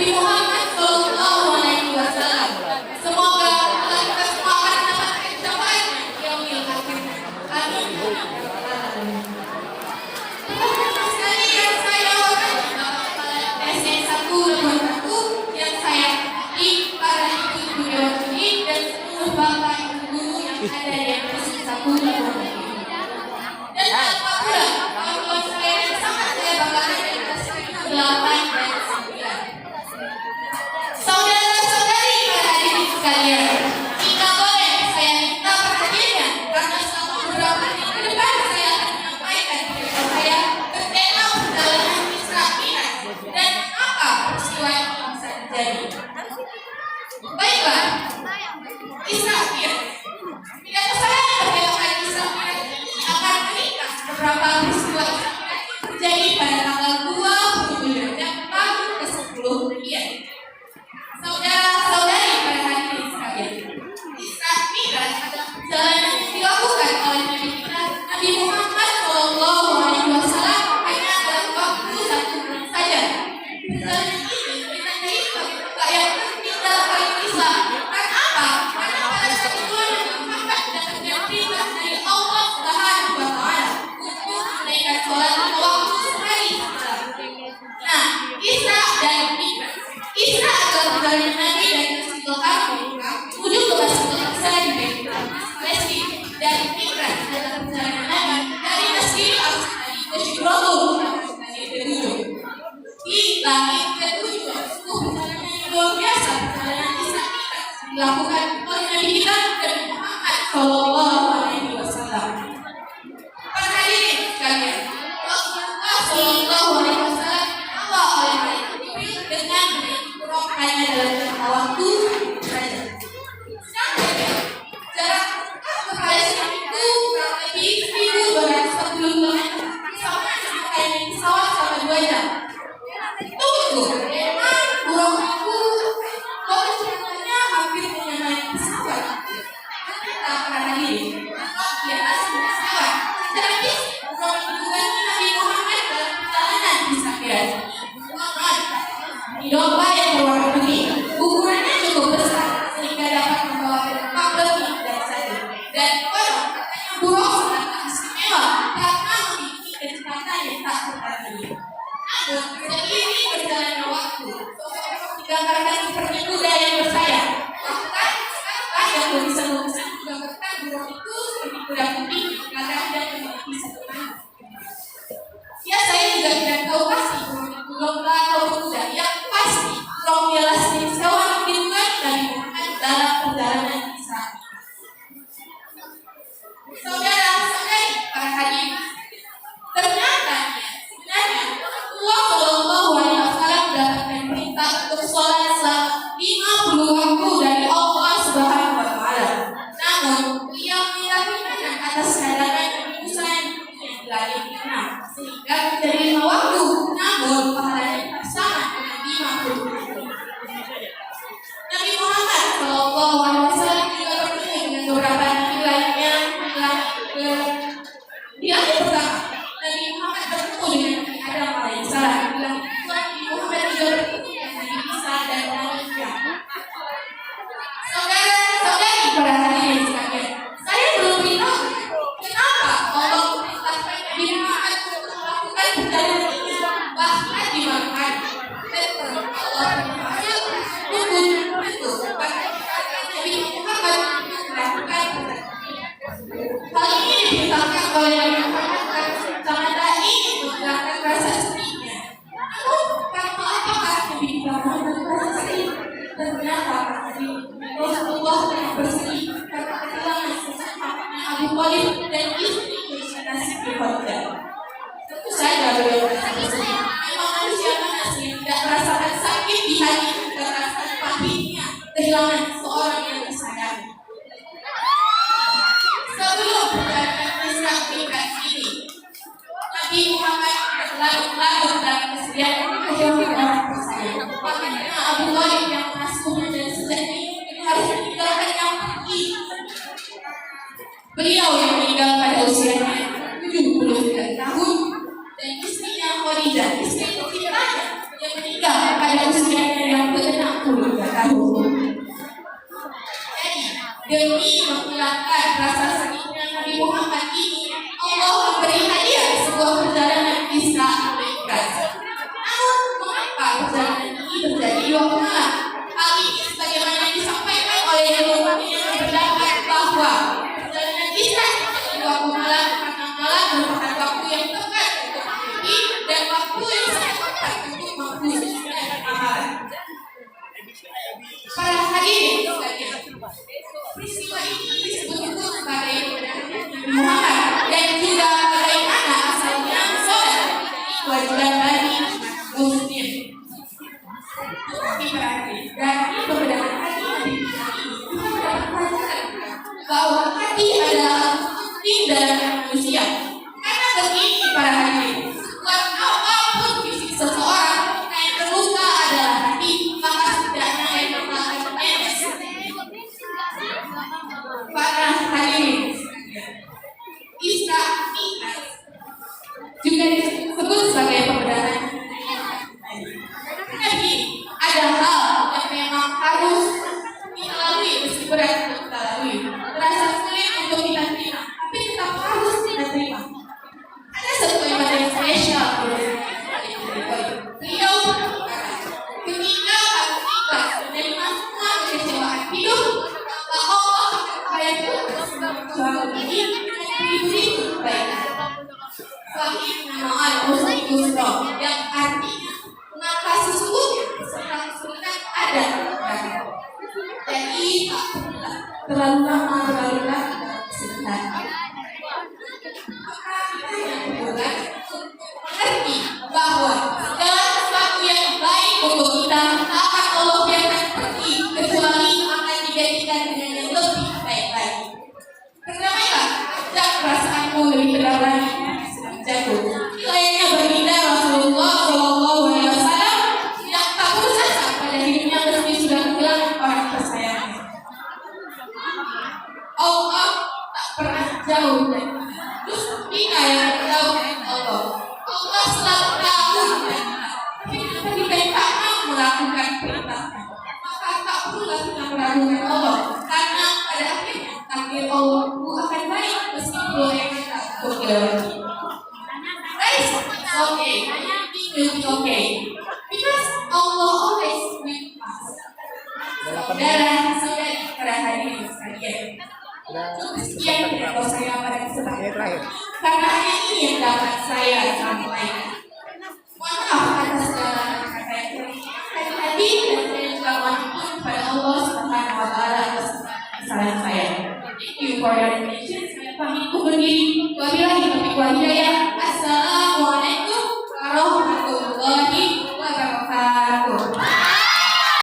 Nabi Muhammad Shallallahu Alaihi Wasallam. Semoga kita semua akan mendapatkan syafaatnya yaumil akhir. Amin. Teman-teman sekalian, saya hormati Bapak Kepala SDN 1 yang saya hormati, para ibu-ibu dewan juri dan seluruh bapak ibu guru yang ada di SDN 1 dan tanpa pula kawan-kawan saya yang sangat saya banggakan dari kelas 8 dan 9. Saudara-saudari para hadirin sekalian, jika boleh saya minta perhatiannya karena selama beberapa menit ke depan saya akan menyampaikan cerita saya bertema perjalanan Isra Mi'raj dan mengapa peristiwa ini bisa terjadi. Baiklah, Isra Mi'raj. Tidak tersalah perjalanan Isra Mi'raj ini akan meningkat beberapa peristiwa Isra Mi'raj terjadi pada tanggal 20 Dzulhijjah tahun ke-10 Hijriah. Saudara-saudari para hadirin sekalian, Isra Mi'raj adalah perjalanan yang dilakukan oleh Nabi kita Nabi Muhammad Shallallahu Alaihi Wasallam hanya dalam waktu 1 bulan saja. Perjalanan ini ditandai sebagai rangkaian penting dalam agama Islam. Karena apa? Karena pada saat itu Nabi Muhammad mendapatkan perintah dari Allah Subhanahu Wa Taala untuk menunaikan sholat 5 waktu sehari semalam. Nah, Isra dan Mi'raj. Isra adalah perjalanan Nabi dari Masjidil Haram menuju ke Masjidil Aqsa di Baitul Palestina, dan Mi'raj adalah perjalanan Nabi dari Masjidil Aqsa di Masjidil Ketujuh di langit ketujuh. Sungguh perjalanan yang luar biasa, perjalanan Isra Mi'raj dilakukan oleh Nabi kita Nabi Muhammad Shallallahu Alaihi Wasallam. Para hadirin sekalian, Rasulullah Shallallahu Alaihi Wasallam dibawa oleh malaikat Jibril dengan hanya dalam jangka waktu saja. Jarak ke Palestina itu kurang lebih 1.240 km, sama sampai pesawat selama 2 jam. Tunggu, memang kurang itu kalau sebenarnya hampir menyamai pesawat. Ternyata para hadirin, di atas pesawat, secara fisik kurang hubungannya Nabi Muhammad dalam perjalanan di Mi'raj. Domba yang berwarna putih, ukurannya cukup besar sehingga dapat membawa penumpang lebih dari satu. Dan konon katanya burung sangat istimewa karena memiliki kecepatan yang tak tertandingi. Namun seiring berjalannya waktu, sosok digambarkan seperti kuda yang bersayap. Bahkan sekarang yang bisa memesan menggambarkan burung itu seperti kuda putih, gagah dan memiliki satu tangan. Ya, saya juga tidak tahu pasti burung itu domba atau kuda. Yang pasti burung ialah jenis hewan yang dituai Nabi Muhammad dalam perjalanan Isra. Saudara-saudari para hadirin, ternyata sebenarnya Allah Shallallahu Alaihi Wasallam mendapatkan perintah untuk sholat selama 50 waktu dari Allah Subhanahu Wa Taala. Namun beliau mendapatkan atas keadaan Musa yang di langit ke-6 sehingga menjadi 5 waktu. Namun pahalanya sama dengan 50 waktu. Nabi Muhammad Shallallahu Alaihi Wasallam juga bertemu dengan beberapa nabi lainnya di langit pertama. Nabi Muhammad bertemu dengan Nabi Adam alaihissalam. Di langit kedua Nabi Muhammad juga bertemu dengan Nabi Isa dan Nabi Isa. Saudara-saudari para hadirin sekalian, saya belum beritahu kenapa Allah memerintahkan Nabi Muhammad untuk melakukan perjalanan ini bahkan di malam hari. Dan Allah berhasil menunjukkan itu bahkan Nabi Muhammad melakukan perjalanan. Hal ini diberitakan oleh Nabi Muhammad karena ingin menghilangkan rasa sedihnya. Namun karena apakah Nabi Muhammad merasa sedih? Ternyata Nabi Rasulullah yang bersedih karena kehilangan sosok anaknya Abu Thalib dan istri bersama Siti Khadijah. Tentu saja beliau merasa sedih. Memang manusia mana sih yang tidak merasakan sakit di hati karena rasa pahitnya kehilangan seorang yang disayangi. Sebelum perjalanan Isra Mi'raj ini, Nabi Muhammad berlarut-larut dalam kesedihan kehilangan orang tersayang. Makanya Abu Thalib yang mengasuhnya dan sejati harus meninggalkan yang pergi. Beliau yang meninggal pada usianya 79 tahun dan istrinya Khadijah, istri tercintanya yang meninggal pada usianya yang kewajiban bagi muslim. Dari pembedahan hati bahwa hati adalah tindak manusia. Karena begini para hadirin, buat apapun fisik seseorang yang terluka adalah hati, maka setidaknya yang mengatakan para hadirin, Isra Mi'raj juga disebut sebagai pembedahan. Tapi ada hal yang memang harus kita lalui meskipun berat untuk kita lalui, terasa sulit untuk kita terima, tapi tetap harus kita terima. Ada satu kalimat yang spesial beliau ketika harus ikhlas menerima semua kekecewaan hidup, maka Allah akan suatu ini diberi kebaikan. Sahih ma'al usri yusra, yang artinya maka sesungguhnya setelah kesulitan ada. Jadi terlalu lama sebentar. Maka kita yang bukan mengerti bahwa segala sesuatu yang baik untuk kita akan Allah biarkan pergi kecuali akan digantikan dengan yang lebih baik lagi. Berdamailah, ajak perasaanmu lebih tenang lagi. Jatuh. Nilainya berbeda. Rasulullah Shallallahu Alaihi Wasallam yang tak berusaha pada hidupnya meski sudah kehilangan orang tersayangnya. Allah tak pernah jauh dari terus kita yang jauh dari Allah. Allah selalu tahu tapi kita tak mau melakukan perintahnya, maka tak perlu kita meragukan Allah, karena pada akhirnya takdir Allah akan baik meskipun kita tak lewati. It's okay. It will be okay. Because Allah always with us. Saudara-saudari para hadirin sekalian, cukup sekian dari saya pada kesempatan karena hanya ini yang dapat saya sampaikan. Mohon maaf atas segala kata yang tadi, dan saya juga mohon kepada Allah Subhanahu Wa Taala atas kesalahan saya. Thank you for your attention. Saya pamit undur diri. Wabillahi taufiq wal hidayah.